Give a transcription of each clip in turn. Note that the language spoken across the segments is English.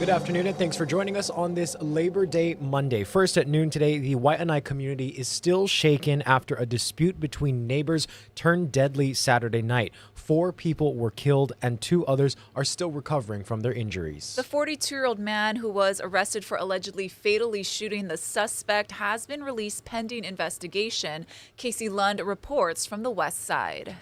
Good afternoon and thanks for joining us on this Labor Day Monday. First at noon today, the Waianae community is still shaken after a dispute between neighbors turned deadly Saturday night. 4 people were killed and 2 others are still recovering from their injuries. The 42-year-old man who was arrested for allegedly fatally shooting the suspect has been released pending investigation. Casey Lund reports from the west side.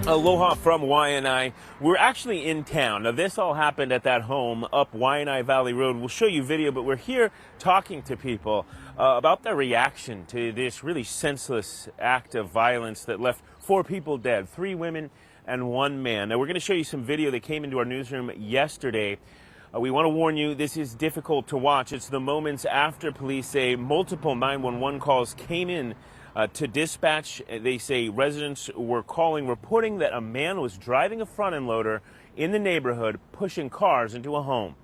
Aloha from Waianae. We're actually in town. Now, this all happened at that home up Waianae Valley Road. We'll show you video, but we're here talking to people about their reaction to this really senseless act of violence that left 4 people dead, 3 women and 1 man. Now, we're going to show you some video that came into our newsroom yesterday. We want to warn you, this is difficult to watch. It's the moments after police say multiple 911 calls came in to dispatch. They say residents were calling, reporting that a man was driving a front end loader in the neighborhood, pushing cars into a home.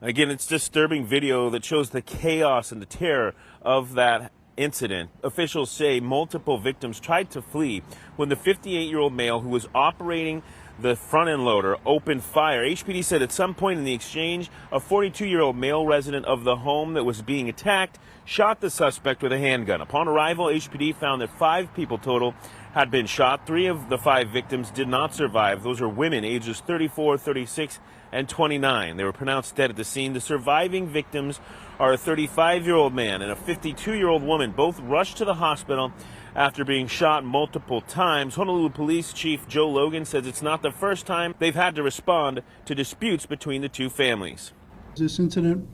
Again, it's disturbing video that shows the chaos and the terror of that incident. Officials say multiple victims tried to flee when the 58-year-old male who was operating the front end loader opened fire. HPD said at some point in the exchange, a 42-year-old male resident of the home that was being attacked shot the suspect with a handgun. Upon arrival, HPD found that 5 people total had been shot. 3 of the 5 victims did not survive. Those are women ages 34, 36, and 29. They were pronounced dead at the scene. The surviving victims are a 35-year-old man and a 52-year-old woman. Both rushed to the hospital after being shot multiple times. Honolulu Police Chief Joe Logan says it's not the first time they've had to respond to disputes between the 2 families. This incident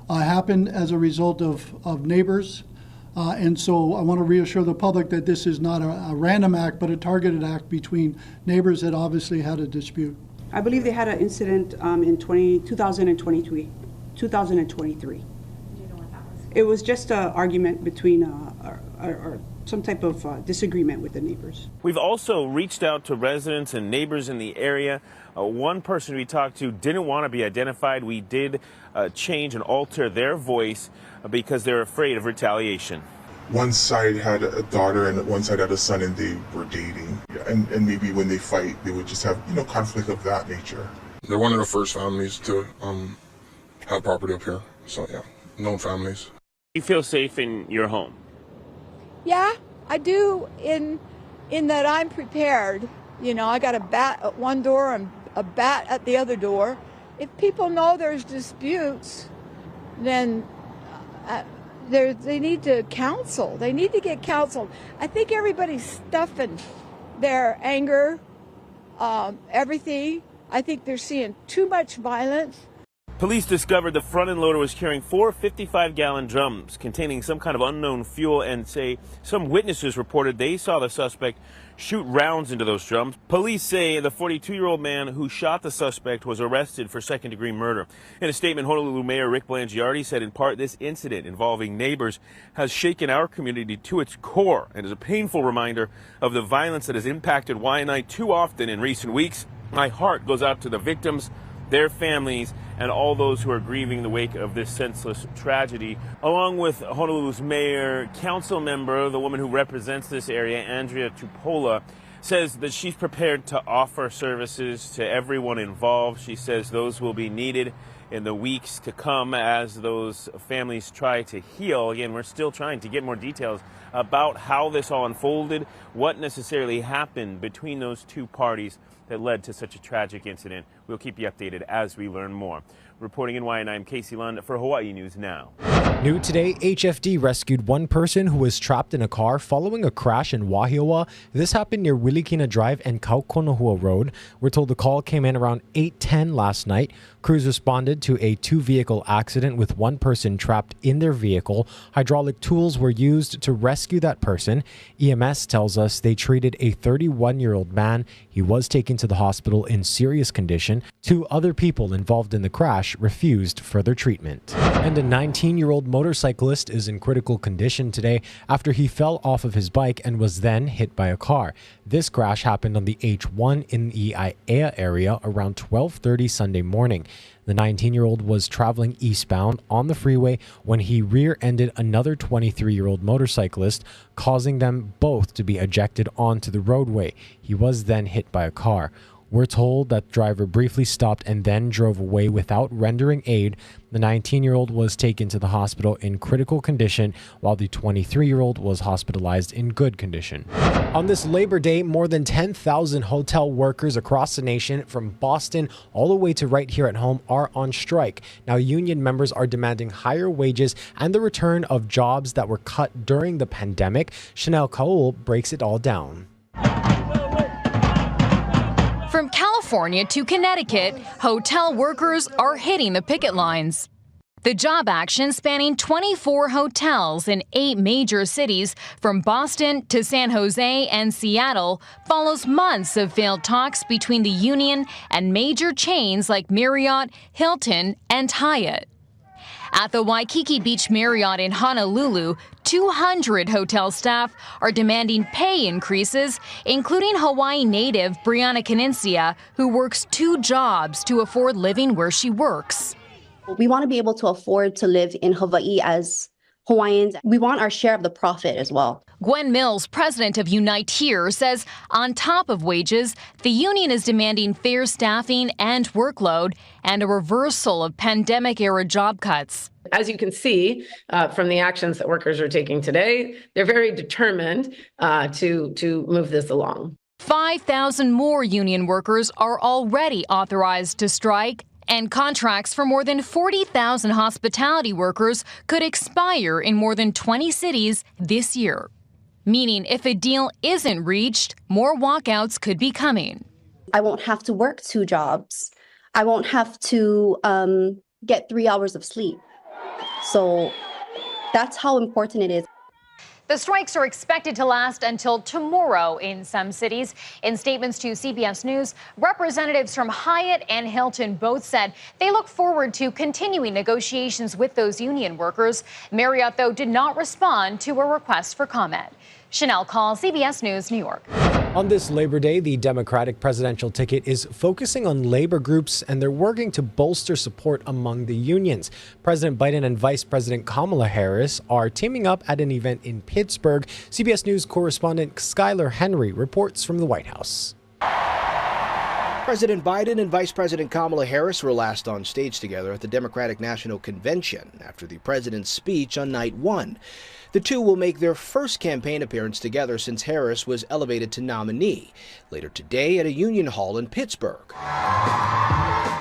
happened as a result of neighbors. And so I want to reassure the public that this is not a random act, but a targeted act between neighbors that obviously had a dispute. I believe they had an incident in 2023. 2023. Do you know what that was? It was just an argument between or some type of disagreement with the neighbors. We've also reached out to residents and neighbors in the area. One person we talked to didn't want to be identified. We did change and alter their voice because they're afraid of retaliation. One side had a daughter and one side had a son, and they were dating. And maybe when they fight, they would just have, conflict of that nature. They're one of the first families to have property up here. So yeah, known families. You feel safe in your home? Yeah, I do in that I'm prepared. I got a bat at one door and a bat at the other door. If people know there's disputes, then they need to counsel. They need to get counseled. I think everybody's stuffing their anger, everything. I think they're seeing too much violence. Police discovered the front end loader was carrying 4 55-gallon drums containing some kind of unknown fuel, and say some witnesses reported they saw the suspect shoot rounds into those drums. Police say the 42-year-old man who shot the suspect was arrested for second-degree murder. In a statement, Honolulu Mayor Rick Blangiardi said in part this incident involving neighbors has shaken our community to its core and is a painful reminder of the violence that has impacted Waianae too often in recent weeks. My heart goes out to the victims, their families, and all those who are grieving the wake of this senseless tragedy. Along with Honolulu's mayor, council member, the woman who represents this area, Andrea Tupola, says that she's prepared to offer services to everyone involved. She says those will be needed in the weeks to come as those families try to heal. Again, we're still trying to get more details about how this all unfolded, what necessarily happened between those 2 parties that led to such a tragic incident. We'll keep you updated as we learn more. Reporting in Waianae, I'm Casey Lund for Hawaii News Now. New today, HFD rescued 1 person who was trapped in a car following a crash in Wahiawa. This happened near Wilikina Drive and Kaukonahua Road. We're told the call came in around 8:10 last night. Crews responded to a two-vehicle accident with one person trapped in their vehicle. Hydraulic tools were used to rescue that person. EMS tells us they treated a 31-year-old man. He was taken to the hospital in serious condition. 2 other people involved in the crash refused further treatment. And a 19-year-old motorcyclist is in critical condition today after he fell off of his bike and was then hit by a car. This crash happened on the H1 in the Waianae area around 12:30 Sunday morning. The 19-year-old was traveling eastbound on the freeway when he rear-ended another 23-year-old motorcyclist, causing them both to be ejected onto the roadway. He was then hit by a car. We're told that the driver briefly stopped and then drove away without rendering aid. The 19-year-old was taken to the hospital in critical condition, while the 23-year-old was hospitalized in good condition. On this Labor Day, more than 10,000 hotel workers across the nation, from Boston all the way to right here at home, are on strike. Now, union members are demanding higher wages and the return of jobs that were cut during the pandemic. Chanel Kaul breaks it all down. From California to Connecticut, hotel workers are hitting the picket lines. The job action, spanning 24 hotels in 8 major cities from Boston to San Jose and Seattle, follows months of failed talks between the union and major chains like Marriott, Hilton, and Hyatt. At the Waikiki Beach Marriott in Honolulu, 200 hotel staff are demanding pay increases, including Hawaii native Brianna Canincia, who works 2 jobs to afford living where she works. We want to be able to afford to live in Hawaii as Hawaiians. We want our share of the profit as well. Gwen Mills, president of Unite Here, says on top of wages, the union is demanding fair staffing and workload and a reversal of pandemic-era job cuts. As you can see from the actions that workers are taking today, they're very determined to move this along. 5,000 more union workers are already authorized to strike, and contracts for more than 40,000 hospitality workers could expire in more than 20 cities this year. Meaning if a deal isn't reached, more walkouts could be coming. I won't have to work 2 jobs. I won't have to get 3 hours of sleep. So that's how important it is. The strikes are expected to last until tomorrow in some cities. In statements to CBS News, representatives from Hyatt and Hilton both said they look forward to continuing negotiations with those union workers. Marriott, though, did not respond to a request for comment. Chanel Kaul, CBS News, New York. On this Labor Day, the Democratic presidential ticket is focusing on labor groups, and they're working to bolster support among the unions. President Biden and Vice President Kamala Harris are teaming up at an event in Pittsburgh. CBS News correspondent Skylar Henry reports from the White House. President Biden and Vice President Kamala Harris were last on stage together at the Democratic National Convention after the president's speech on night 1. The two will make their first campaign appearance together since Harris was elevated to nominee later today at a union hall in Pittsburgh.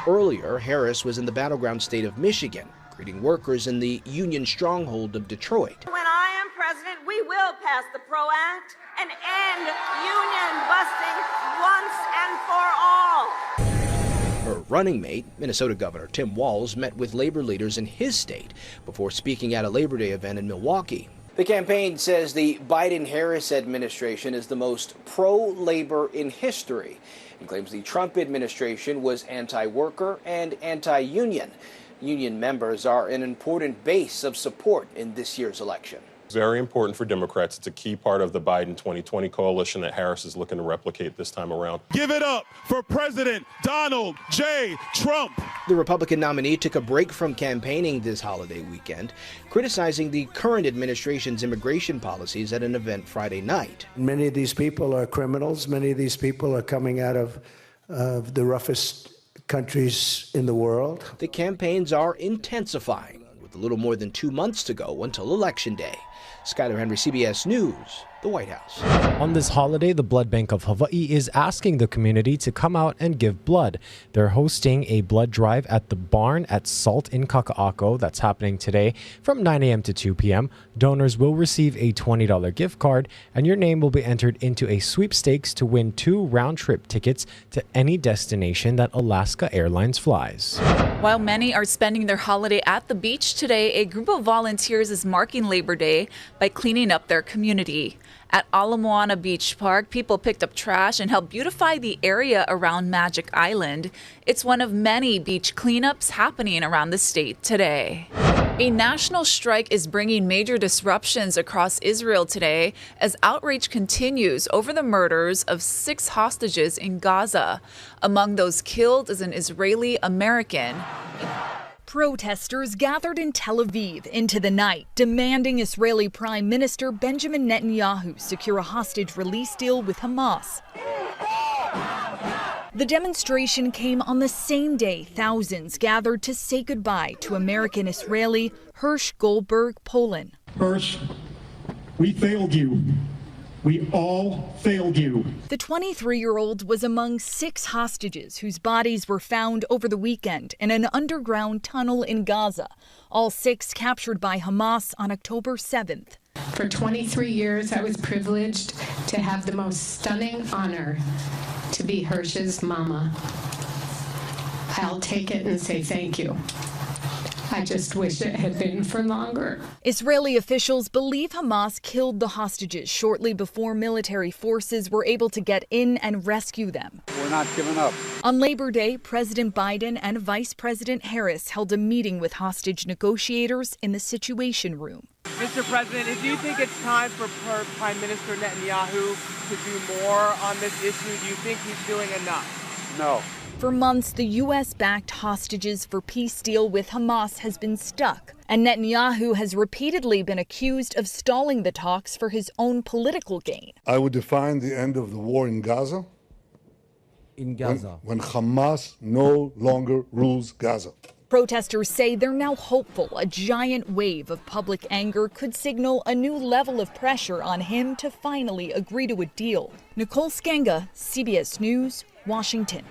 Earlier, Harris was in the battleground state of Michigan, greeting workers in the union stronghold of Detroit. When I am president, we will pass the PRO Act and end union busting once and for all. Her running mate, Minnesota Governor Tim Walz, met with labor leaders in his state before speaking at a Labor Day event in Milwaukee. The campaign says the Biden-Harris administration is the most pro-labor in history and claims the Trump administration was anti-worker and anti-union. Union members are an important base of support in this year's election. It's very important for Democrats. It's a key part of the Biden 2020 coalition that Harris is looking to replicate this time around. Give it up for President Donald J. Trump. The Republican nominee took a break from campaigning this holiday weekend, criticizing the current administration's immigration policies at an event Friday night. Many of these people are criminals. Many of these people are coming out of the roughest countries in the world. The campaigns are intensifying, with a little more than 2 months to go until Election Day. Skylar Henry, CBS News, the White House. On this holiday, the Blood Bank of Hawaii is asking the community to come out and give blood. They're hosting a blood drive at the barn at Salt in Kaka'ako. That's happening today from 9 a.m. to 2 p.m. Donors will receive a $20 gift card, and your name will be entered into a sweepstakes to win 2 round-trip tickets to any destination that Alaska Airlines flies. While many are spending their holiday at the beach today, a group of volunteers is marking Labor Day by cleaning up their community. At Ala Moana Beach Park, people picked up trash and helped beautify the area around Magic Island. It's one of many beach cleanups happening around the state today. A national strike is bringing major disruptions across Israel today as outrage continues over the murders of 6 hostages in Gaza. Among those killed is an Israeli American. Protesters gathered in Tel Aviv into the night, demanding Israeli Prime Minister Benjamin Netanyahu secure a hostage release deal with Hamas. The demonstration came on the same day thousands gathered to say goodbye to American-Israeli Hirsch Goldberg Poland. Hirsch, we failed you. We all failed you. The 23-year-old was among 6 hostages whose bodies were found over the weekend in an underground tunnel in Gaza. All 6 captured by Hamas on October 7th. For 23 years, I was privileged to have the most stunning honor to be Hirsch's mama. I'll take it and say thank you. I just wish it had been for longer. Israeli officials believe Hamas killed the hostages shortly before military forces were able to get in and rescue them. We're not giving up. On Labor Day, President Biden and Vice President Harris held a meeting with hostage negotiators in the Situation Room. Mr. President, do you think it's time for Prime Minister Netanyahu to do more on this issue? Do you think he's doing enough? No. For months, the U.S.-backed hostages for peace deal with Hamas has been stuck, and Netanyahu has repeatedly been accused of stalling the talks for his own political gain. I would define the end of the war in Gaza. When Hamas no longer rules Gaza. Protesters say they're now hopeful a giant wave of public anger could signal a new level of pressure on him to finally agree to a deal. Nicole Skenga, CBS News, Washington.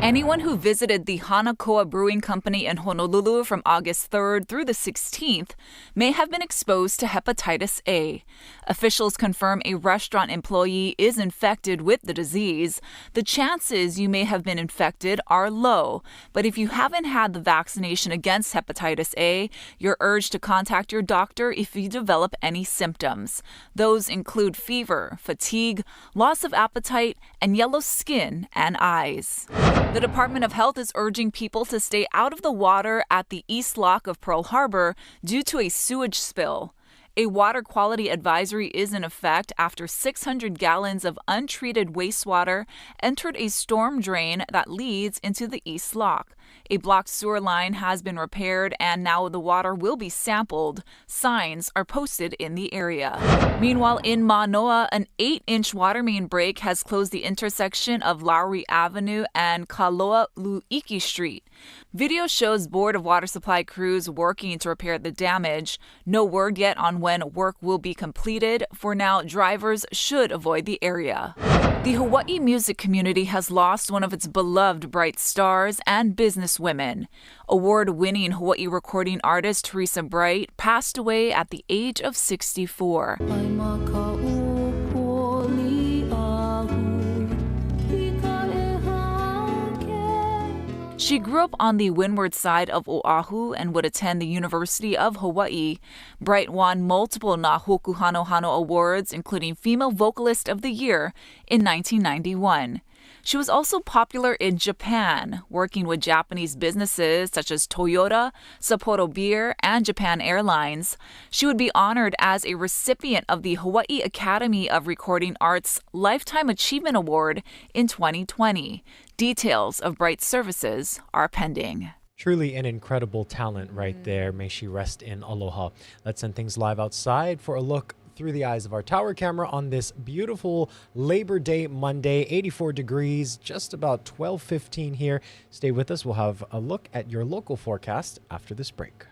Anyone who visited the Hanakoa Brewing Company in Honolulu from August 3rd through the 16th may have been exposed to hepatitis A. Officials confirm a restaurant employee is infected with the disease. The chances you may have been infected are low, but if you haven't had the vaccination against hepatitis A, you're urged to contact your doctor if you develop any symptoms. Those include fever, fatigue, loss of appetite, and yellow skin and eyes. The Department of Health is urging people to stay out of the water at the East Lock of Pearl Harbor due to a sewage spill. A water quality advisory is in effect after 600 gallons of untreated wastewater entered a storm drain that leads into the East Lock. A blocked sewer line has been repaired and now the water will be sampled. Signs are posted in the area. Meanwhile, in Manoa, an 8-inch water main break has closed the intersection of Lowry Avenue and Kaloa Luiki Street. Video shows Board of Water Supply crews working to repair the damage. No word yet on when work will be completed. For now, drivers should avoid the area. The Hawaii music community has lost one of its beloved bright stars and businesswomen. Award-winning Hawaii recording artist Teresa Bright passed away at the age of 64. She grew up on the windward side of Oahu and would attend the University of Hawaii. Bright won multiple Nahoku Hano Hano awards, including Female Vocalist of the Year in 1991. She was also popular in Japan, working with Japanese businesses such as Toyota, Sapporo Beer, and Japan Airlines. She would be honored as a recipient of the Hawaii Academy of Recording Arts Lifetime Achievement Award in 2020. Details of Bright's services are pending. Truly an incredible talent right there. May she rest in aloha. Let's send things live outside for a look through the eyes of our tower camera on this beautiful Labor Day Monday. 84 degrees, just about 12:15 here. Stay with us. We'll have a look at your local forecast after this break.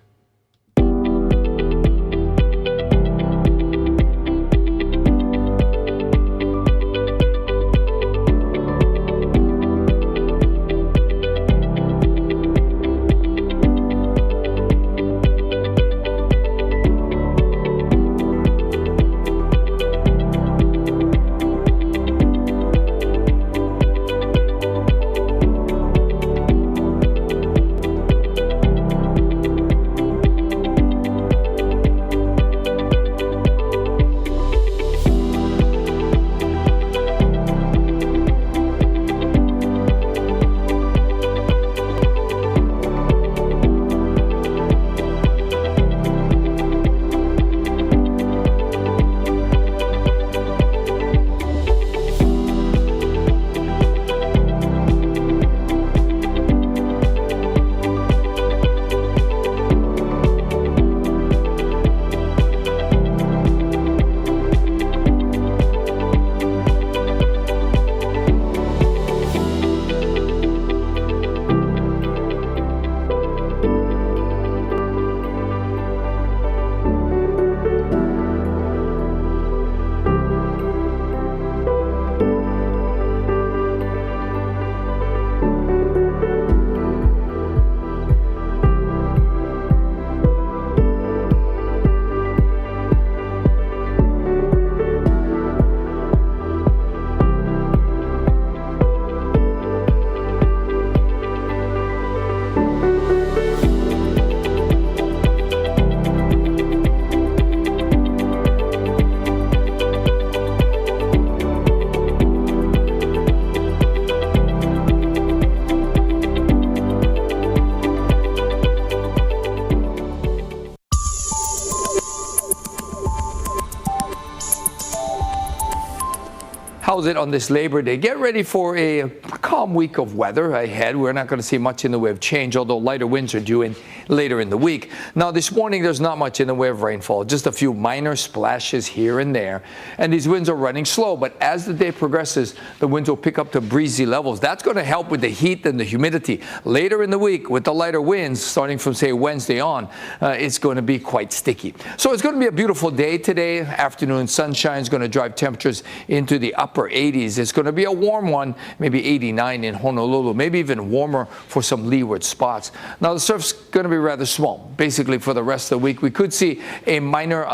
how's it on this Labor Day? Get ready for a calm week of weather ahead. We're not going to see much in the way of change, although lighter winds are due in later in the week. Now, this morning, there's not much in the way of rainfall, just a few minor splashes here and there. And these winds are running slow, but as the day progresses, the winds will pick up to breezy levels. That's going to help with the heat and the humidity. Later in the week, with the lighter winds, starting from, say, Wednesday on, it's going to be quite sticky. So it's going to be a beautiful day today. Afternoon sunshine is going to drive temperatures into the upper 80s. It's going to be a warm one, maybe 89 in Honolulu, maybe even warmer for some leeward spots. Now, the surf's going to be rather small. Basically, for the rest of the week, we could see a minor,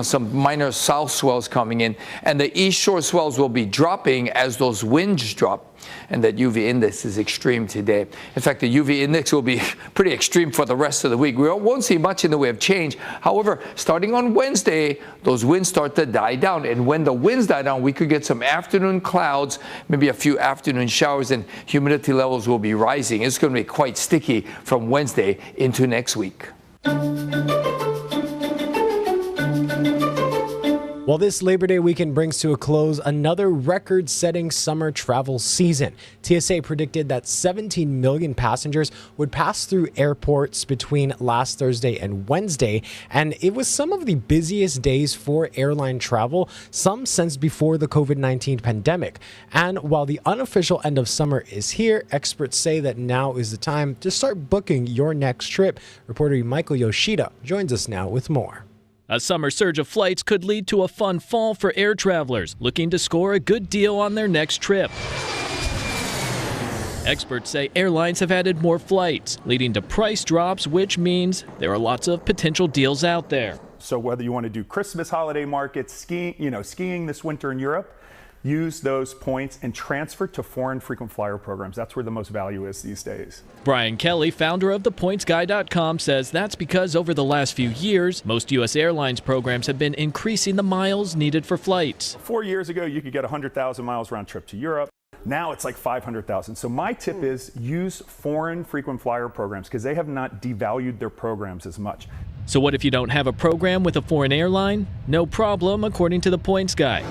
some minor south swells coming in, and the east shore swells will be dropping as those winds drop. And that UV index is extreme today. In fact, the UV index will be pretty extreme for the rest of the week. We won't see much in the way of change. However, starting on Wednesday, those winds start to die down. And when the winds die down, we could get some afternoon clouds, maybe a few afternoon showers, and humidity levels will be rising. It's going to be quite sticky from Wednesday into next week. Well, this Labor Day weekend brings to a close another record-setting summer travel season. TSA predicted that 17 million passengers would pass through airports between last Thursday and Wednesday, and it was some of the busiest days for airline travel, some since before the COVID-19 pandemic. And while the unofficial end of summer is here, experts say that now is the time to start booking your next trip. Reporter Michael Yoshida joins us now with more. A summer surge of flights could lead to a fun fall for air travelers looking to score a good deal on their next trip. Experts say airlines have added more flights, leading to price drops, which means there are lots of potential deals out there. So whether you want to do Christmas holiday markets, skiing this winter in Europe, use those points and transfer to foreign frequent flyer programs. That's where the most value is these days. Brian Kelly, founder of thepointsguy.com, says that's because over the last few years, most U.S. airlines programs have been increasing the miles needed for flights. 4 years ago, you could get 100,000 miles round trip to Europe. Now it's like 500,000. So my tip is use foreign frequent flyer programs because they have not devalued their programs as much. So what if you don't have a program with a foreign airline? No problem, according to the Points Guy.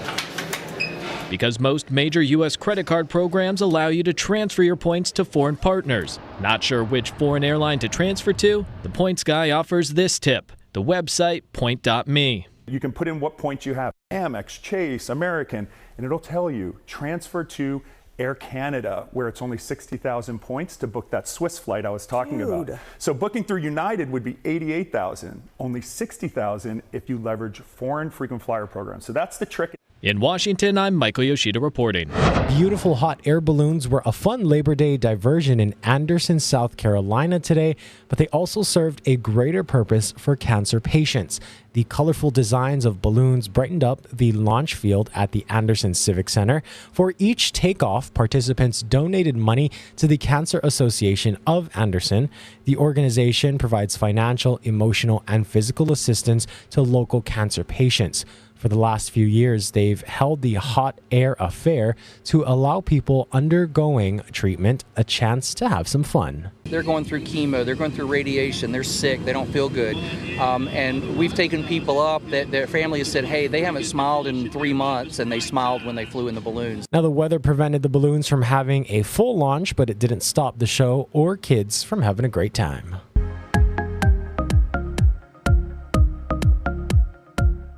Because most major U.S. credit card programs allow you to transfer your points to foreign partners. Not sure which foreign airline to transfer to? The Points Guy offers this tip, the website point.me. You can put in what points you have, Amex, Chase, American, and it'll tell you transfer to Air Canada, where it's only 60,000 points to book that Swiss flight I was talking about. So booking through United would be 88,000, only 60,000 if you leverage foreign frequent flyer programs. So that's the trick. In Washington, I'm Michael Yoshida reporting. Beautiful hot air balloons were a fun Labor Day diversion in Anderson, South Carolina today, but they also served a greater purpose for cancer patients. The colorful designs of balloons brightened up the launch field at the Anderson Civic Center. For each takeoff, participants donated money to the Cancer Association of Anderson. The organization provides financial, emotional, and physical assistance to local cancer patients. For the last few years, they've held the Hot Air Affair to allow people undergoing treatment a chance to have some fun. They're going through chemo, they're going through radiation, they're sick, they don't feel good. And we've taken people up that their family has said, hey, they haven't smiled in 3 months, and they smiled when they flew in the balloons. Now, the weather prevented the balloons from having a full launch, but it didn't stop the show or kids from having a great time.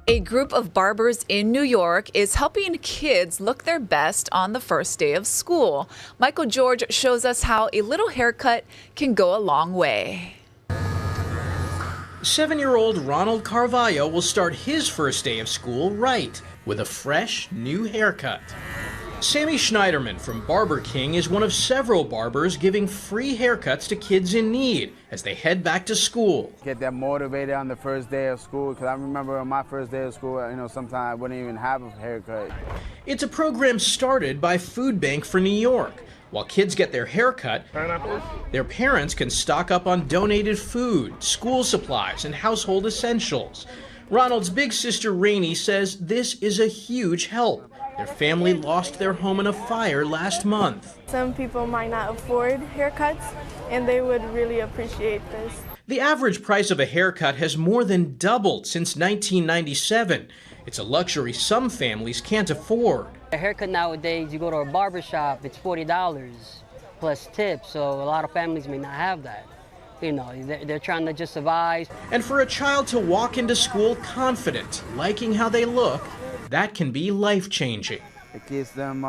A group of barbers in New York is helping kids look their best on the first day of school. Michael George shows us how a little haircut can go a long way. 7-year-old Ronald Carvalho will start his first day of school right, with a fresh, new haircut. Sammy Schneiderman from Barber King is one of several barbers giving free haircuts to kids in need as they head back to school. Get them motivated on the first day of school, because I remember on my first day of school, sometimes I wouldn't even have a haircut. It's a program started by Food Bank for New York. While kids get their haircut, their parents can stock up on donated food, school supplies, and household essentials. Ronald's big sister Rainey says this is a huge help. Their family lost their home in a fire last month. Some people might not afford haircuts, and they would really appreciate this. The average price of a haircut has more than doubled since 1997. It's a luxury some families can't afford. A haircut nowadays, you go to a barber shop, it's $40 plus tips, so a lot of families may not have that. You know, they're trying to just survive. And for a child to walk into school confident, liking how they look, that can be life-changing. It keeps them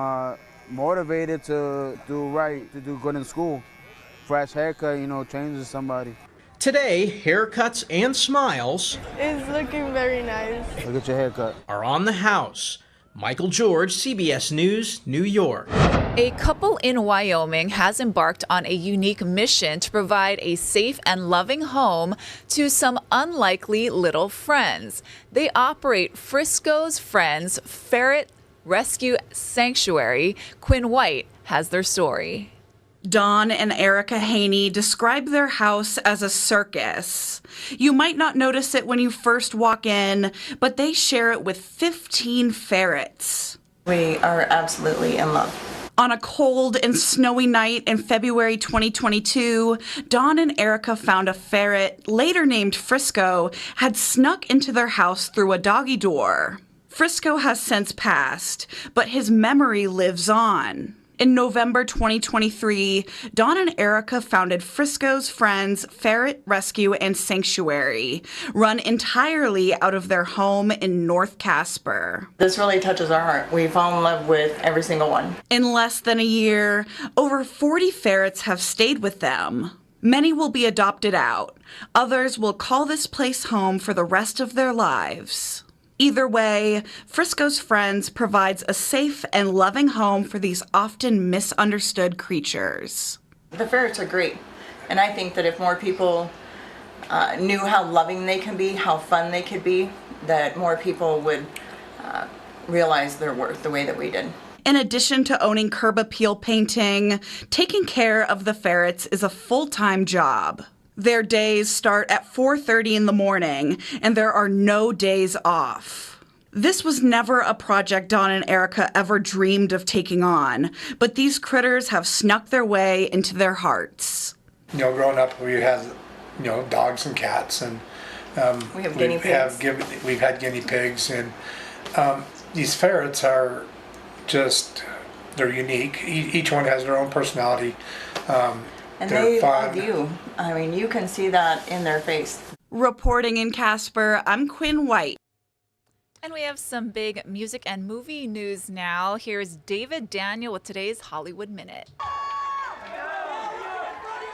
motivated to do right, to do good in school. Fresh haircut, you know, changes somebody. Today, haircuts and smiles It's looking very nice. Look at your haircut. are on the house. Michael George, CBS News, New York. A couple in Wyoming has embarked on a unique mission to provide a safe and loving home to some unlikely little friends. They operate Frisco's Friends Ferret Rescue Sanctuary. Quinn White has their story. Dawn and Erica Haney describe their house as a circus. You might not notice it when you first walk in, but they share it with 15 ferrets. We are absolutely in love. On a cold and snowy night in February 2022, Dawn and Erica found a ferret, later named Frisco, had snuck into their house through a doggy door. Frisco has since passed, but his memory lives on. In November 2023, Dawn and Erica founded Frisco's Friends Ferret Rescue and Sanctuary, run entirely out of their home in North Casper. This really touches our heart. We fall in love with every single one. In less than a year, over 40 ferrets have stayed with them. Many will be adopted out. Others will call this place home for the rest of their lives. Either way, Frisco's Friends provides a safe and loving home for these often misunderstood creatures. The ferrets are great, and I think that if more people knew how loving they can be, how fun they could be, that more people would realize their worth the way that we did. In addition to owning curb appeal painting, taking care of the ferrets is a full-time job. Their days start at 4:30 in the morning, and there are no days off. This was never a project Dawn and Erica ever dreamed of taking on, but these critters have snuck their way into their hearts. You know, growing up, we had, you know, dogs and cats, and we have guinea pigs. We've had guinea pigs, and these ferrets are just, they're unique. Each one has their own personality. And they love you. I mean, you can see that in their face. Reporting in Casper, I'm Quinn White. And we have some big music and movie news now. Here's David Daniel with today's Hollywood Minute.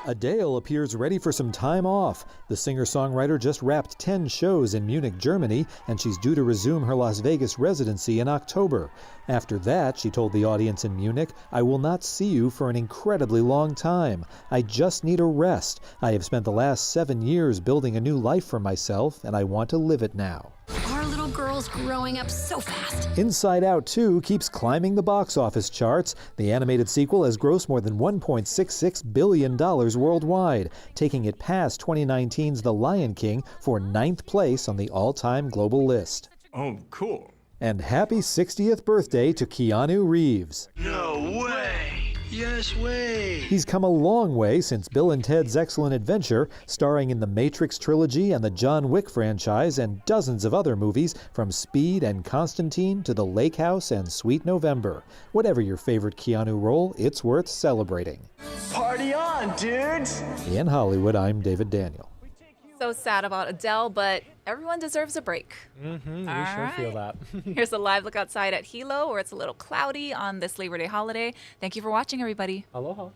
Adele appears ready for some time off. The singer-songwriter just wrapped 10 shows in Munich, Germany, and she's due to resume her Las Vegas residency in October. After that, she told the audience in Munich, "I will not see you for an incredibly long time. I just need a rest. I have spent the last 7 years building a new life for myself, and I want to live it now." Our little girl's growing up so fast. Inside Out 2 keeps climbing the box office charts. The animated sequel has grossed more than $1.66 billion worldwide, taking it past 2019's The Lion King for 9th place on the all-time global list. Oh, cool. And happy 60th birthday to Keanu Reeves. No way. Yes way. He's come a long way since Bill and Ted's Excellent Adventure, starring in the Matrix trilogy and the John Wick franchise and dozens of other movies from Speed and Constantine to The Lake House and Sweet November. Whatever your favorite Keanu role, it's worth celebrating. Party on, dudes. In Hollywood, I'm David Daniel. So sad about Adele, but everyone deserves a break. We sure feel that. Here's a live look outside at Hilo, where it's a little cloudy on this Labor Day holiday. Thank you for watching, everybody. Aloha.